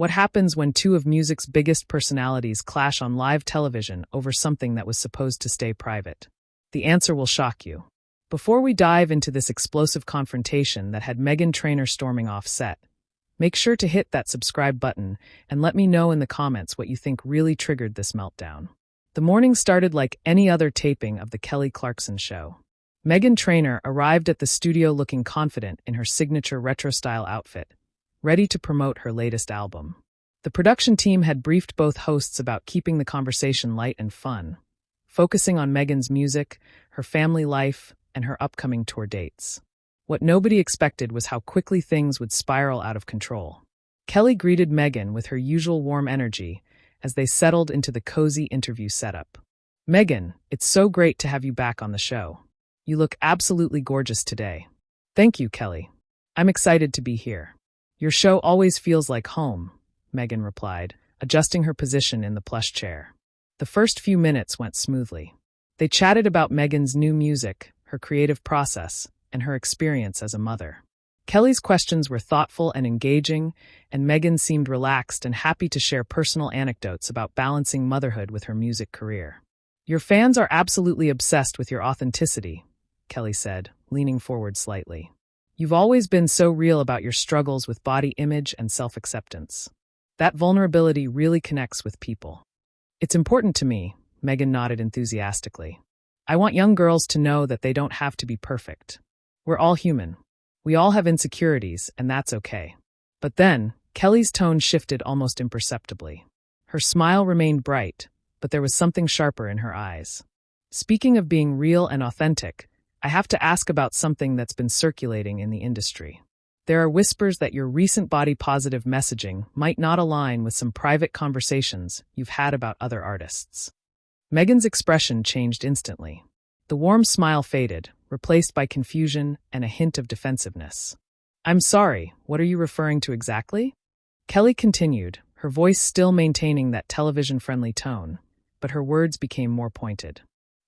What happens when two of music's biggest personalities clash on live television over something that was supposed to stay private? The answer will shock you. Before we dive into this explosive confrontation that had Meghan Trainor storming off set, make sure to hit that subscribe button and let me know in the comments what you think really triggered this meltdown. The morning started like any other taping of the Kelly Clarkson show. Meghan Trainor arrived at the studio looking confident in her signature retro-style outfit, ready to promote her latest album. The production team had briefed both hosts about keeping the conversation light and fun, focusing on Meghan's music, her family life, and her upcoming tour dates. What nobody expected was how quickly things would spiral out of control. Kelly greeted Meghan with her usual warm energy as they settled into the cozy interview setup. "Meghan, it's so great to have you back on the show. You look absolutely gorgeous today." "Thank you, Kelly. I'm excited to be here. Your show always feels like home," Meghan replied, adjusting her position in the plush chair. The first few minutes went smoothly. They chatted about Meghan's new music, her creative process, and her experience as a mother. Kelly's questions were thoughtful and engaging, and Meghan seemed relaxed and happy to share personal anecdotes about balancing motherhood with her music career. "Your fans are absolutely obsessed with your authenticity," Kelly said, leaning forward slightly. "You've always been so real about your struggles with body image and self-acceptance. That vulnerability really connects with people." "It's important to me," Meghan nodded enthusiastically. "I want young girls to know that they don't have to be perfect. We're all human. We all have insecurities, and that's okay." But then, Kelly's tone shifted almost imperceptibly. Her smile remained bright, but there was something sharper in her eyes. "Speaking of being real and authentic, I have to ask about something that's been circulating in the industry. There are whispers that your recent body-positive messaging might not align with some private conversations you've had about other artists." Meghan's expression changed instantly. The warm smile faded, replaced by confusion and a hint of defensiveness. "I'm sorry, what are you referring to exactly?" Kelly continued, her voice still maintaining that television-friendly tone, but her words became more pointed.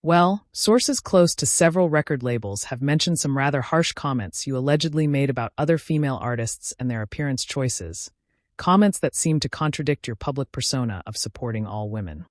"Well, sources close to several record labels have mentioned some rather harsh comments you allegedly made about other female artists and their appearance choices, comments that seem to contradict your public persona of supporting all women."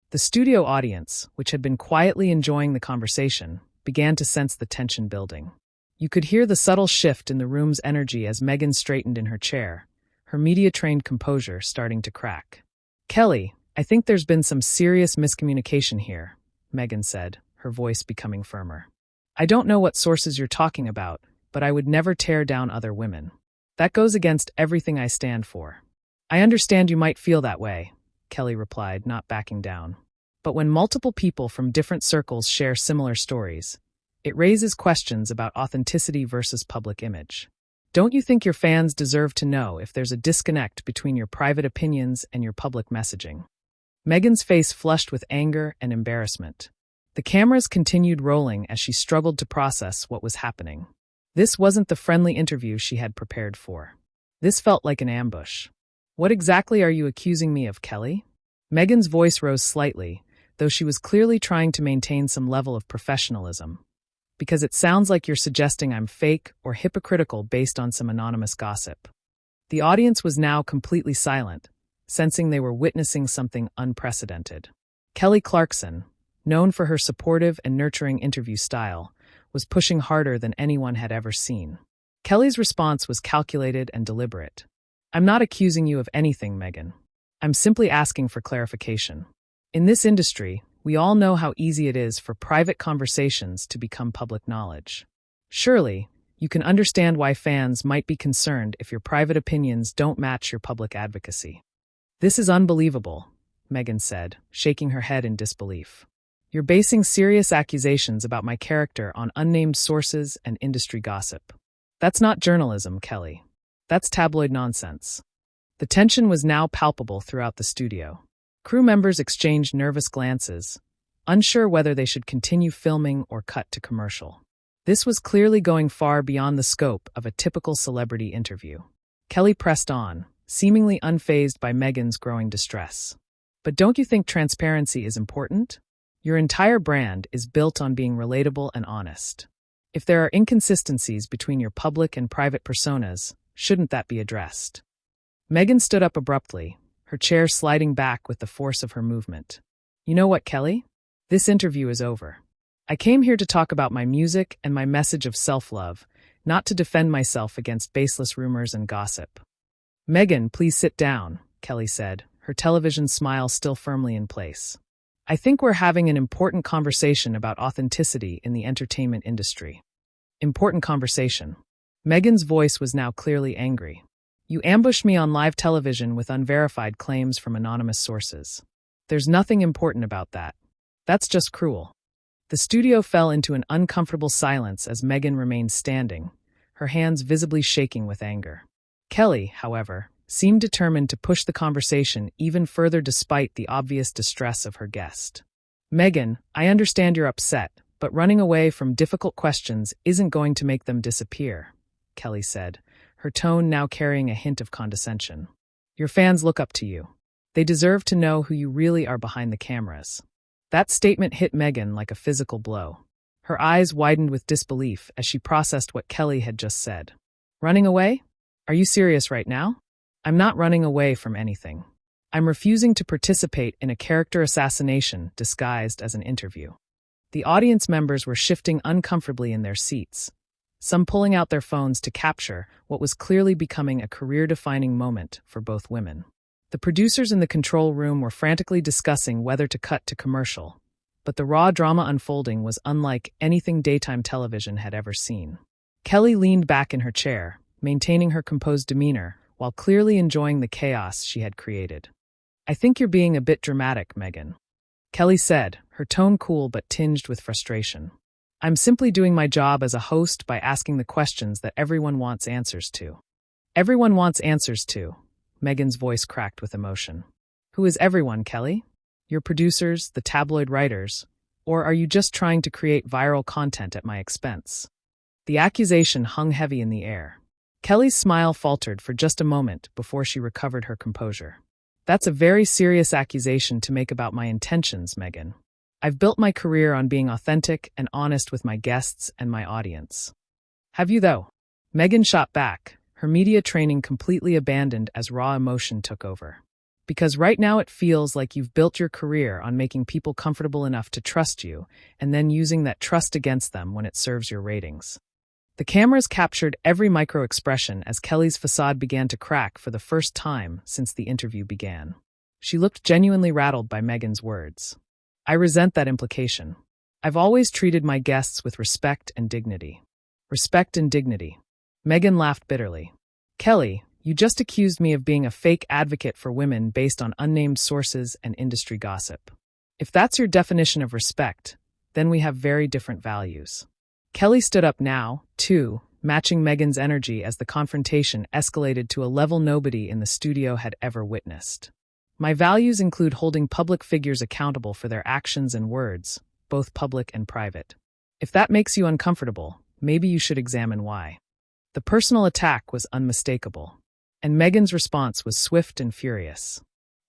The studio audience, which had been quietly enjoying the conversation, began to sense the tension building. You could hear the subtle shift in the room's energy as Meghan straightened in her chair, her media-trained composure starting to crack. "Kelly, I think there's been some serious miscommunication here," Meghan said, her voice becoming firmer. "I don't know what sources you're talking about, but I would never tear down other women. That goes against everything I stand for." "I understand you might feel that way," Kelly replied, not backing down. "But when multiple people from different circles share similar stories, it raises questions about authenticity versus public image. Don't you think your fans deserve to know if there's a disconnect between your private opinions and your public messaging?" Meghan's face flushed with anger and embarrassment. The cameras continued rolling as she struggled to process what was happening. This wasn't the friendly interview she had prepared for. This felt like an ambush. "What exactly are you accusing me of, Kelly?" Meghan's voice rose slightly, though she was clearly trying to maintain some level of professionalism. "Because it sounds like you're suggesting I'm fake or hypocritical based on some anonymous gossip." The audience was now completely silent, sensing they were witnessing something unprecedented. Kelly Clarkson, known for her supportive and nurturing interview style, was pushing harder than anyone had ever seen. Kelly's response was calculated and deliberate. "I'm not accusing you of anything, Meghan. I'm simply asking for clarification. In this industry, we all know how easy it is for private conversations to become public knowledge. Surely, you can understand why fans might be concerned if your private opinions don't match your public advocacy." "This is unbelievable," Meghan said, shaking her head in disbelief. "You're basing serious accusations about my character on unnamed sources and industry gossip. That's not journalism, Kelly. That's tabloid nonsense." The tension was now palpable throughout the studio. Crew members exchanged nervous glances, unsure whether they should continue filming or cut to commercial. This was clearly going far beyond the scope of a typical celebrity interview. Kelly pressed on, seemingly unfazed by Meghan's growing distress. "But don't you think transparency is important? Your entire brand is built on being relatable and honest. If there are inconsistencies between your public and private personas, shouldn't that be addressed?" Meghan stood up abruptly, her chair sliding back with the force of her movement. You know what, Kelly? This interview is over. I came here to talk about my music and my message of self-love, not to defend myself against baseless rumors and gossip. Meghan, please sit down, Kelly said, her television smile still firmly in place. I think we're having an important conversation about authenticity in the entertainment industry. Important conversation. Meghan's voice was now clearly angry. You ambushed me on live television with unverified claims from anonymous sources. There's nothing important about that. That's just cruel. The studio fell into an uncomfortable silence as Meghan remained standing, her hands visibly shaking with anger. Kelly, however, seemed determined to push the conversation even further despite the obvious distress of her guest. Meghan, I understand you're upset, but running away from difficult questions isn't going to make them disappear, Kelly said, her tone now carrying a hint of condescension. Your fans look up to you. They deserve to know who you really are behind the cameras. That statement hit Meghan like a physical blow. Her eyes widened with disbelief as she processed what Kelly had just said. Running away? Are you serious right now? I'm not running away from anything. I'm refusing to participate in a character assassination disguised as an interview. The audience members were shifting uncomfortably in their seats, some pulling out their phones to capture what was clearly becoming a career-defining moment for both women. The producers in the control room were frantically discussing whether to cut to commercial, but the raw drama unfolding was unlike anything daytime television had ever seen. Kelly leaned back in her chair, maintaining her composed demeanor, while clearly enjoying the chaos she had created. I think you're being a bit dramatic, Meghan, Kelly said, her tone cool but tinged with frustration. I'm simply doing my job as a host by asking the questions that everyone wants answers to. Everyone wants answers to. Meghan's voice cracked with emotion. Who is everyone, Kelly? Your producers, the tabloid writers, or are you just trying to create viral content at my expense? The accusation hung heavy in the air. Kelly's smile faltered for just a moment before she recovered her composure. That's a very serious accusation to make about my intentions, Meghan. I've built my career on being authentic and honest with my guests and my audience. Have you, though? Meghan shot back, her media training completely abandoned as raw emotion took over. Because right now it feels like you've built your career on making people comfortable enough to trust you and then using that trust against them when it serves your ratings. The cameras captured every micro-expression as Kelly's facade began to crack for the first time since the interview began. She looked genuinely rattled by Meghan's words. I resent that implication. I've always treated my guests with respect and dignity. Respect and dignity. Meghan laughed bitterly. Kelly, you just accused me of being a fake advocate for women based on unnamed sources and industry gossip. If that's your definition of respect, then we have very different values. Kelly stood up now, too, matching Meghan's energy as the confrontation escalated to a level nobody in the studio had ever witnessed. My values include holding public figures accountable for their actions and words, both public and private. If that makes you uncomfortable, maybe you should examine why. The personal attack was unmistakable, and Meghan's response was swift and furious.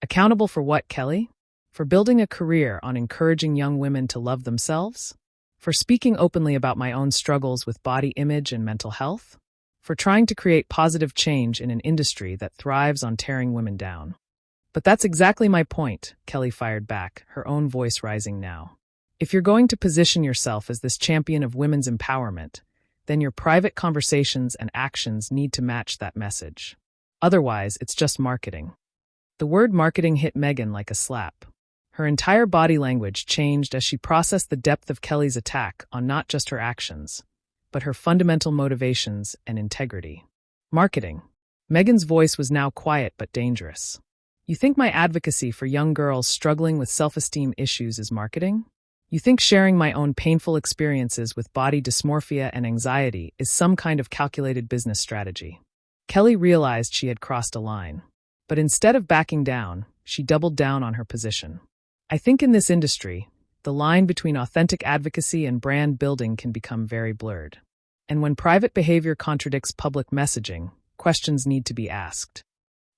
Accountable for what, Kelly? For building a career on encouraging young women to love themselves? For speaking openly about my own struggles with body image and mental health? For trying to create positive change in an industry that thrives on tearing women down? But that's exactly my point, Kelly fired back, her own voice rising now. If you're going to position yourself as this champion of women's empowerment, then your private conversations and actions need to match that message. Otherwise, it's just marketing. The word marketing hit Meghan like a slap. Her entire body language changed as she processed the depth of Kelly's attack on not just her actions, but her fundamental motivations and integrity. Marketing. Meghan's voice was now quiet but dangerous. You think my advocacy for young girls struggling with self-esteem issues is marketing? You think sharing my own painful experiences with body dysmorphia and anxiety is some kind of calculated business strategy? Kelly realized she had crossed a line. But instead of backing down, she doubled down on her position. I think in this industry, the line between authentic advocacy and brand building can become very blurred. And when private behavior contradicts public messaging, questions need to be asked.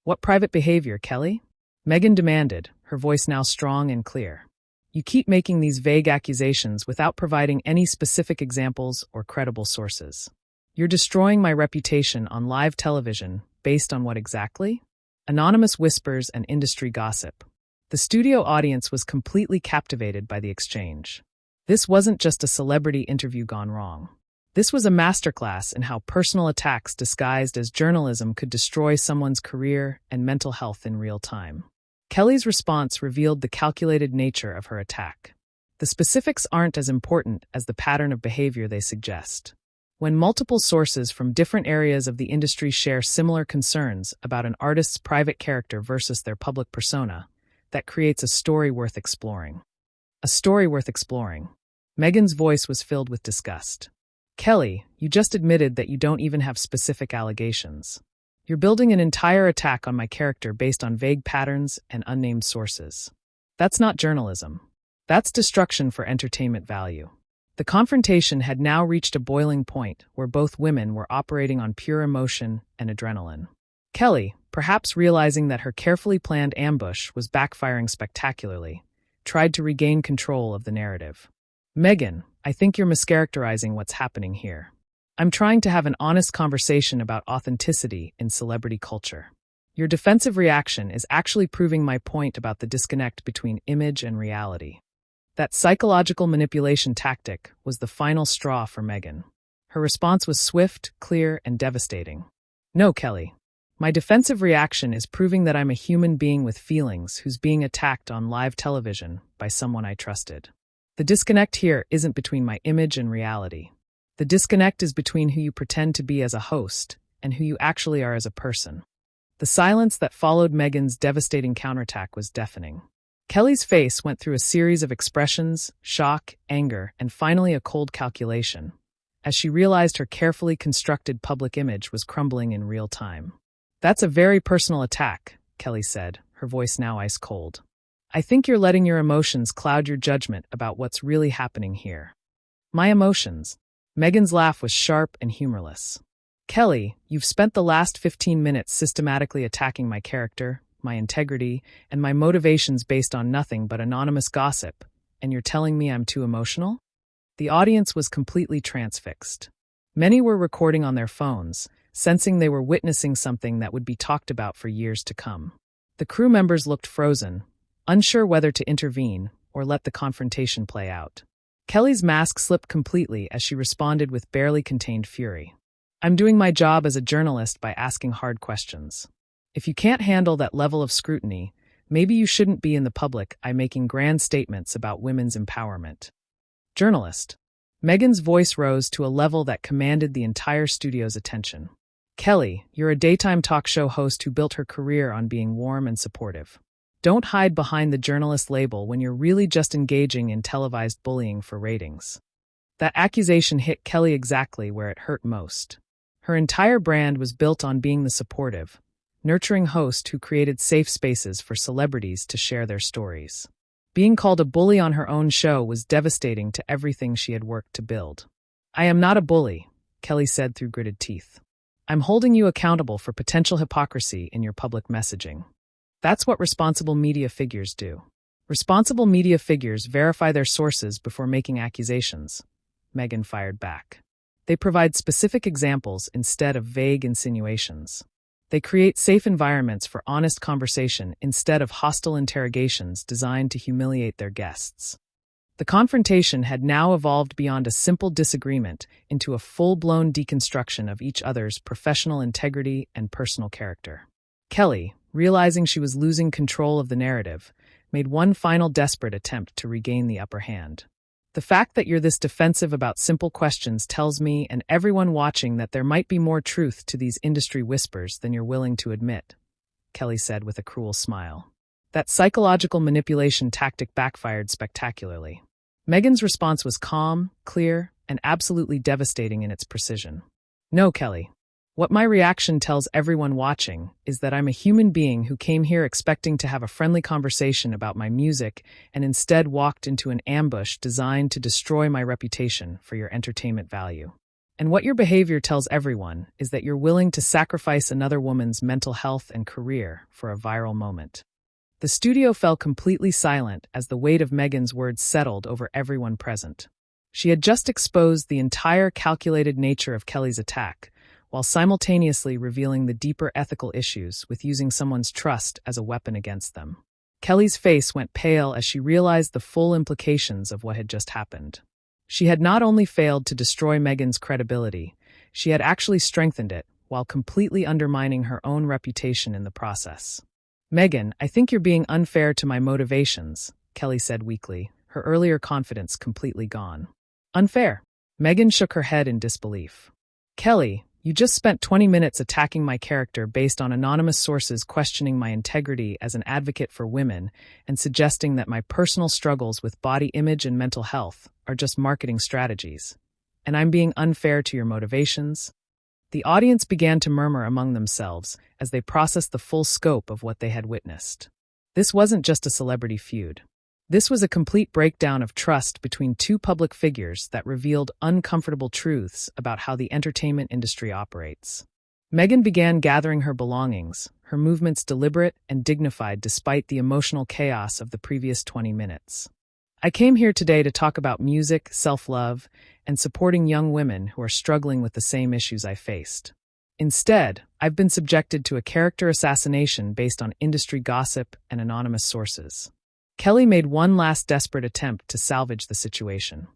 What private behavior, Kelly? Meghan demanded, her voice now strong and clear. You keep making these vague accusations without providing any specific examples or credible sources. You're destroying my reputation on live television based on what exactly? anonymous whispers, and industry gossip. The studio audience was completely captivated by the exchange. This wasn't just a celebrity interview gone wrong. This was a masterclass in how personal attacks disguised as journalism could destroy someone's career and mental health in real time. Kelly's response revealed the calculated nature of her attack. The specifics aren't as important as the pattern of behavior they suggest. When multiple sources from different areas of the industry share similar concerns about an artist's private character versus their public persona, that creates a story worth exploring. A story worth exploring. Meghan's voice was filled with disgust. Kelly, you just admitted that you don't even have specific allegations. You're building an entire attack on my character based on vague patterns and unnamed sources. That's not journalism. That's destruction for entertainment value. The confrontation had now reached a boiling point where both women were operating on pure emotion and adrenaline. Kelly, perhaps realizing that her carefully planned ambush was backfiring spectacularly, tried to regain control of the narrative. Meghan, I think you're mischaracterizing what's happening here. I'm trying to have an honest conversation about authenticity in celebrity culture. Your defensive reaction is actually proving my point about the disconnect between image and reality. That psychological manipulation tactic was the final straw for Meghan. Her response was swift, clear, and devastating. No, Kelly. My defensive reaction is proving that I'm a human being with feelings who's being attacked on live television by someone I trusted. The disconnect here isn't between my image and reality. The disconnect is between who you pretend to be as a host and who you actually are as a person. The silence that followed Meghan's devastating counterattack was deafening. Kelly's face went through a series of expressions, shock, anger, and finally a cold calculation, as she realized her carefully constructed public image was crumbling in real time. That's a very personal attack, Kelly said, her voice now ice cold. I think you're letting your emotions cloud your judgment about what's really happening here. My emotions. Meghan's laugh was sharp and humorless. Kelly, you've spent the last 15 minutes systematically attacking my character, my integrity, and my motivations based on nothing but anonymous gossip, and you're telling me I'm too emotional? The audience was completely transfixed. Many were recording on their phones, sensing they were witnessing something that would be talked about for years to come. The crew members looked frozen, unsure whether to intervene or let the confrontation play out. Kelly's mask slipped completely as she responded with barely contained fury. I'm doing my job as a journalist by asking hard questions. If you can't handle that level of scrutiny, maybe you shouldn't be in the public eye making grand statements about women's empowerment. Journalist. Meghan's voice rose to a level that commanded the entire studio's attention. Kelly, you're a daytime talk show host who built her career on being warm and supportive. Don't hide behind the journalist label when you're really just engaging in televised bullying for ratings. That accusation hit Kelly exactly where it hurt most. Her entire brand was built on being the supportive, nurturing host who created safe spaces for celebrities to share their stories. Being called a bully on her own show was devastating to everything she had worked to build. I am not a bully, Kelly said through gritted teeth. I'm holding you accountable for potential hypocrisy in your public messaging. That's what responsible media figures do. Responsible media figures verify their sources before making accusations, Meghan fired back. They provide specific examples instead of vague insinuations. They create safe environments for honest conversation instead of hostile interrogations designed to humiliate their guests. The confrontation had now evolved beyond a simple disagreement into a full-blown deconstruction of each other's professional integrity and personal character. Kelly, realizing she was losing control of the narrative, made one final desperate attempt to regain the upper hand. The fact that you're this defensive about simple questions tells me and everyone watching that there might be more truth to these industry whispers than you're willing to admit, Kelly said with a cruel smile. That psychological manipulation tactic backfired spectacularly. Meghan's response was calm, clear, and absolutely devastating in its precision. No, Kelly. What my reaction tells everyone watching is that I'm a human being who came here expecting to have a friendly conversation about my music and instead walked into an ambush designed to destroy my reputation for your entertainment value. And what your behavior tells everyone is that you're willing to sacrifice another woman's mental health and career for a viral moment. The studio fell completely silent as the weight of Meghan's words settled over everyone present. She had just exposed the entire calculated nature of Kelly's attack, while simultaneously revealing the deeper ethical issues with using someone's trust as a weapon against them. Kelly's face went pale as she realized the full implications of what had just happened. She had not only failed to destroy Meghan's credibility, she had actually strengthened it, while completely undermining her own reputation in the process. "Meghan, I think you're being unfair to my motivations," Kelly said weakly, her earlier confidence completely gone. "Unfair?" Meghan shook her head in disbelief. "Kelly, you just spent 20 minutes attacking my character based on anonymous sources questioning my integrity as an advocate for women and suggesting that my personal struggles with body image and mental health are just marketing strategies. And I'm being unfair to your motivations?" The audience began to murmur among themselves as they processed the full scope of what they had witnessed. This wasn't just a celebrity feud. This was a complete breakdown of trust between two public figures that revealed uncomfortable truths about how the entertainment industry operates. Meghan began gathering her belongings, her movements deliberate and dignified despite the emotional chaos of the previous 20 minutes. "I came here today to talk about music, self-love, and supporting young women who are struggling with the same issues I faced. Instead, I've been subjected to a character assassination based on industry gossip and anonymous sources." Kelly made one last desperate attempt to salvage the situation.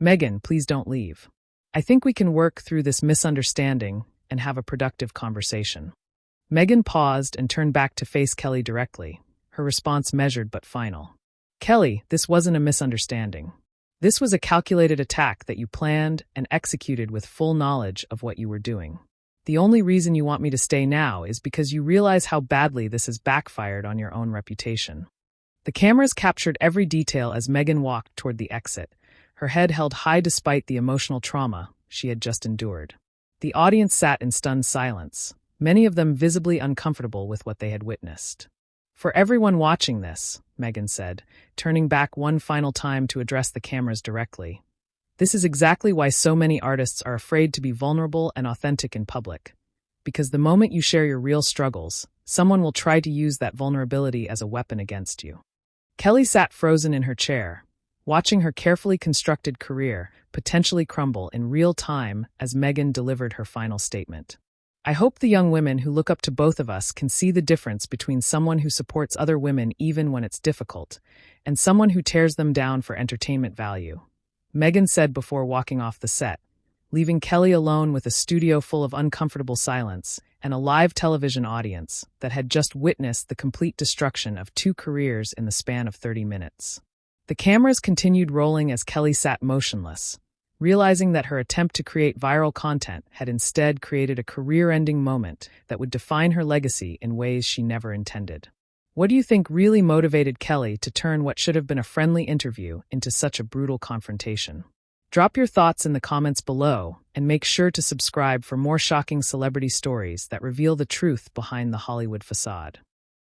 "Meghan, please don't leave. I think we can work through this misunderstanding and have a productive conversation." Meghan paused and turned back to face Kelly directly, her response measured but final. "Kelly, this wasn't a misunderstanding. This was a calculated attack that you planned and executed with full knowledge of what you were doing. The only reason you want me to stay now is because you realize how badly this has backfired on your own reputation." The cameras captured every detail as Meghan walked toward the exit, her head held high despite the emotional trauma she had just endured. The audience sat in stunned silence, many of them visibly uncomfortable with what they had witnessed. "For everyone watching this," Meghan said, turning back one final time to address the cameras directly, "this is exactly why so many artists are afraid to be vulnerable and authentic in public. Because the moment you share your real struggles, someone will try to use that vulnerability as a weapon against you." Kelly sat frozen in her chair, watching her carefully constructed career potentially crumble in real time as Meghan delivered her final statement. "I hope the young women who look up to both of us can see the difference between someone who supports other women even when it's difficult, and someone who tears them down for entertainment value," Meghan said before walking off the set, leaving Kelly alone with a studio full of uncomfortable silence and a live television audience that had just witnessed the complete destruction of two careers in the span of 30 minutes. The cameras continued rolling as Kelly sat motionless, realizing that her attempt to create viral content had instead created a career-ending moment that would define her legacy in ways she never intended. What do you think really motivated Kelly to turn what should have been a friendly interview into such a brutal confrontation? Drop your thoughts in the comments below, and make sure to subscribe for more shocking celebrity stories that reveal the truth behind the Hollywood facade.